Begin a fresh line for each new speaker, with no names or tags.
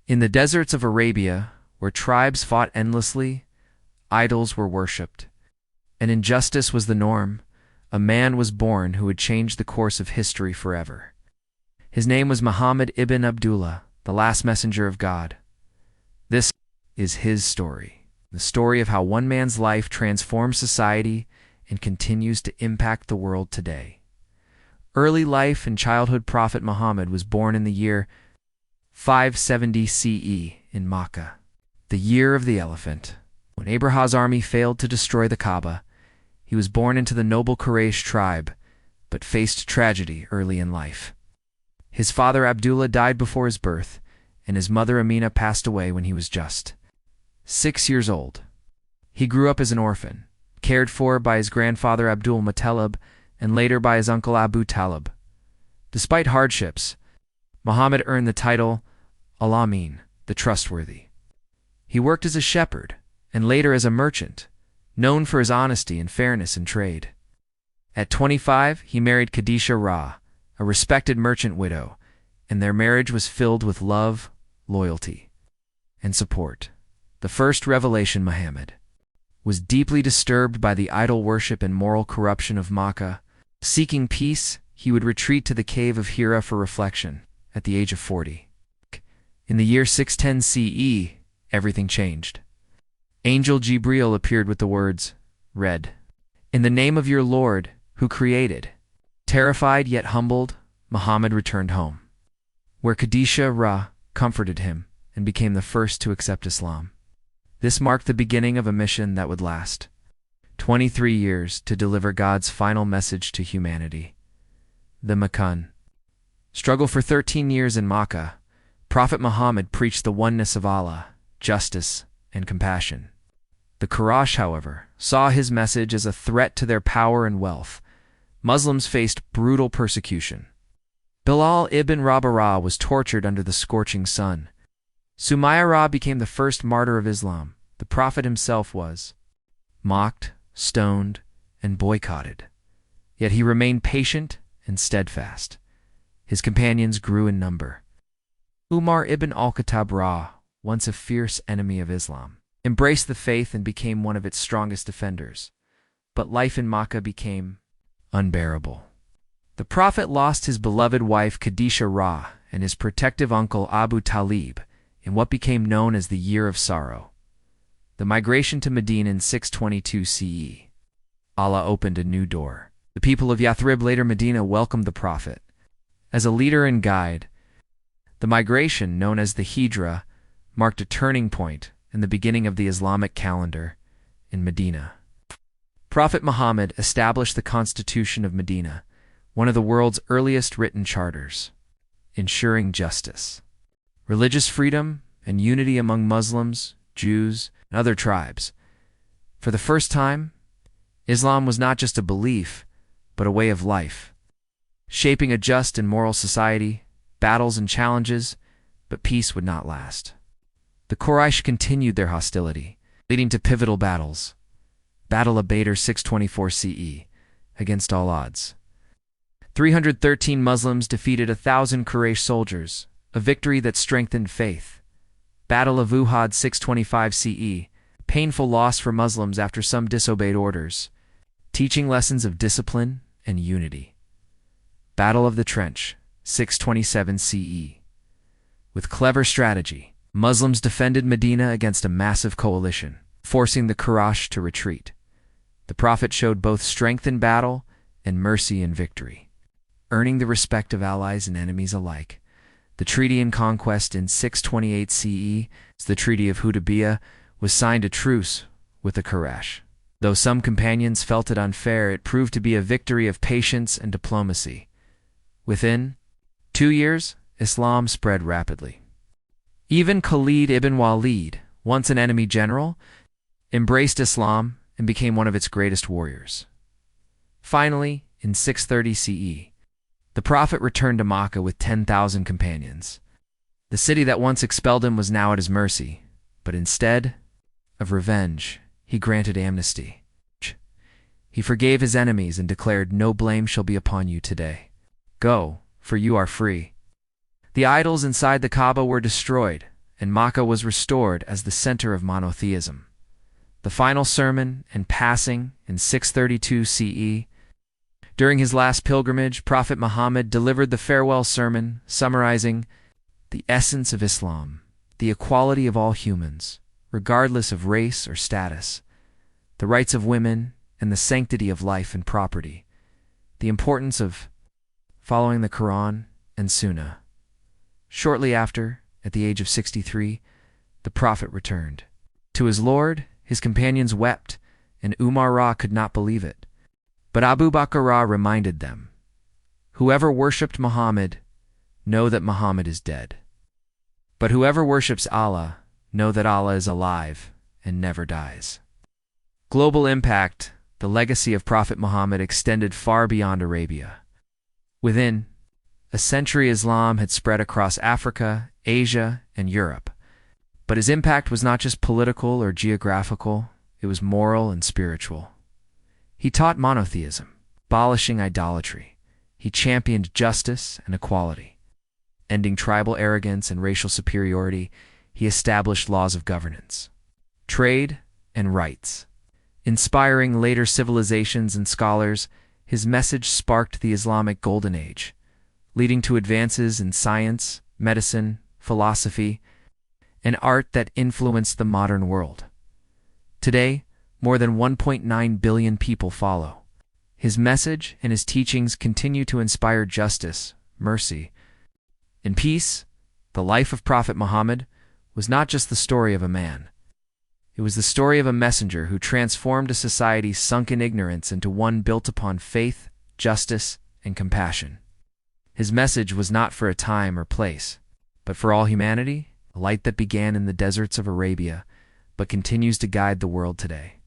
In the deserts of Arabia, where tribes fought endlessly, idols were worshipped, and injustice was the norm, a man was born who would change the course of history forever. His name was Muhammad ibn Abdullah, the last messenger of God. This is his story, the story of how one man's life transformed society and continues to impact the world today. Early life and childhood. Prophet Muhammad was born in the year 570 CE in Makkah, the year of the elephant. When Abraham's army failed to destroy the Kaaba, he was born into the noble Quraysh tribe, but faced tragedy early in life. His father Abdullah died before his birth, and his mother Amina passed away when he was just 6 years old. He grew up as an orphan, cared for by his grandfather Abdul Muttalib and later by his uncle Abu Talib. Despite hardships, Muhammad earned the title Al-Amin, the trustworthy. He worked as a shepherd and later as a merchant, known for his honesty and fairness in trade. At 25, he married Khadija Ra, a respected merchant widow, and their marriage was filled with love, loyalty, and support. The first revelation. Muhammad was deeply disturbed by the idol worship and moral corruption of Makkah. Seeking peace, he would retreat to the cave of Seerah for reflection at the age of 40. In the year 610 CE, everything changed. Angel Jibril appeared with the words, "Read, in the name of your Lord, who created." Terrified yet humbled, Muhammad returned home, where Khadija Ra comforted him and became the first to accept Islam. This marked the beginning of a mission that would last 23 years to deliver God's final message to humanity. The Makkah struggle. For 13 years in Makkah, Prophet Muhammad preached the oneness of Allah, justice, and compassion. The Quraysh, however, saw his message as a threat to their power and wealth. Muslims faced brutal persecution. Bilal ibn Rabah was tortured under the scorching sun. Sumayyah became the first martyr of Islam. The Prophet himself was mocked, stoned, and boycotted. Yet he remained patient and steadfast. His companions grew in number. Umar ibn al-Khattab, once a fierce enemy of Islam, embraced the faith and became one of its strongest defenders. But life in Makkah became unbearable. The Prophet lost his beloved wife Khadija Ra and his protective uncle Abu Talib in what became known as the Year of Sorrow. The migration to Medina in 622 CE. Allah opened a new door. The people of Yathrib, later Medina, welcomed the Prophet as a leader and guide. The migration, known as the Hijra, marked a turning point in the beginning of the Islamic calendar in Medina. Prophet Muhammad established the Constitution of Medina, one of the world's earliest written charters, ensuring justice, religious freedom, and unity among Muslims, Jews, and other tribes. For the first time, Islam was not just a belief, but a way of life, shaping a just and moral society. Battles and challenges, but peace would not last. The Quraysh continued their hostility, leading to pivotal battles. Battle of Badr 624 CE, against all odds. 313 Muslims defeated 1,000 Quraysh soldiers, a victory that strengthened faith. Battle of Uhud 625 CE, painful loss for Muslims after some disobeyed orders, teaching lessons of discipline and unity. Battle of the Trench 627 CE. With clever strategy, Muslims defended Medina against a massive coalition, forcing the Quraysh to retreat. The Prophet showed both strength in battle and mercy in victory, earning the respect of allies and enemies alike. The Treaty and Conquest in 628 CE, the Treaty of Hudaybiyah, was signed a truce with the Quraysh. Though some companions felt it unfair, it proved to be a victory of patience and diplomacy. Within 2 years, Islam spread rapidly. Even Khalid ibn Walid, once an enemy general, embraced Islam and became one of its greatest warriors. Finally, in 630 CE, the Prophet returned to Makkah with 10,000 companions. The city that once expelled him was now at his mercy, but instead of revenge, he granted amnesty. He forgave his enemies and declared, "No blame shall be upon you today. Go, for you are free." The idols inside the Kaaba were destroyed, and Makkah was restored as the center of monotheism. The final sermon and passing in 632 CE. During his last pilgrimage, Prophet Muhammad delivered the farewell sermon, summarizing the essence of Islam, the equality of all humans, regardless of race or status, the rights of women, and the sanctity of life and property, the importance of following the Quran and Sunnah. Shortly after, at the age of 63, the Prophet returned. To his Lord, his companions wept, and Umar could not believe it. But Abu Bakr reminded them, "Whoever worshipped Muhammad, know that Muhammad is dead. But whoever worships Allah, know that Allah is alive and never dies." Global impact. The legacy of Prophet Muhammad extended far beyond Arabia. Within a century, Islam had spread across Africa, Asia, and Europe. But his impact was not just political or geographical, it was moral and spiritual. He taught monotheism, abolishing idolatry. He championed justice and equality. Ending tribal arrogance and racial superiority, he established laws of governance, trade, and rights. Inspiring later civilizations and scholars, his message sparked the Islamic Golden Age, leading to advances in science, medicine, philosophy, and art that influenced the modern world. Today, more than 1.9 billion people follow. His message and his teachings continue to inspire justice, mercy, and peace. The life of Prophet Muhammad was not just the story of a man. It was the story of a messenger who transformed a society sunk in ignorance into one built upon faith, justice, and compassion. His message was not for a time or place, but for all humanity, a light that began in the deserts of Arabia, but continues to guide the world today.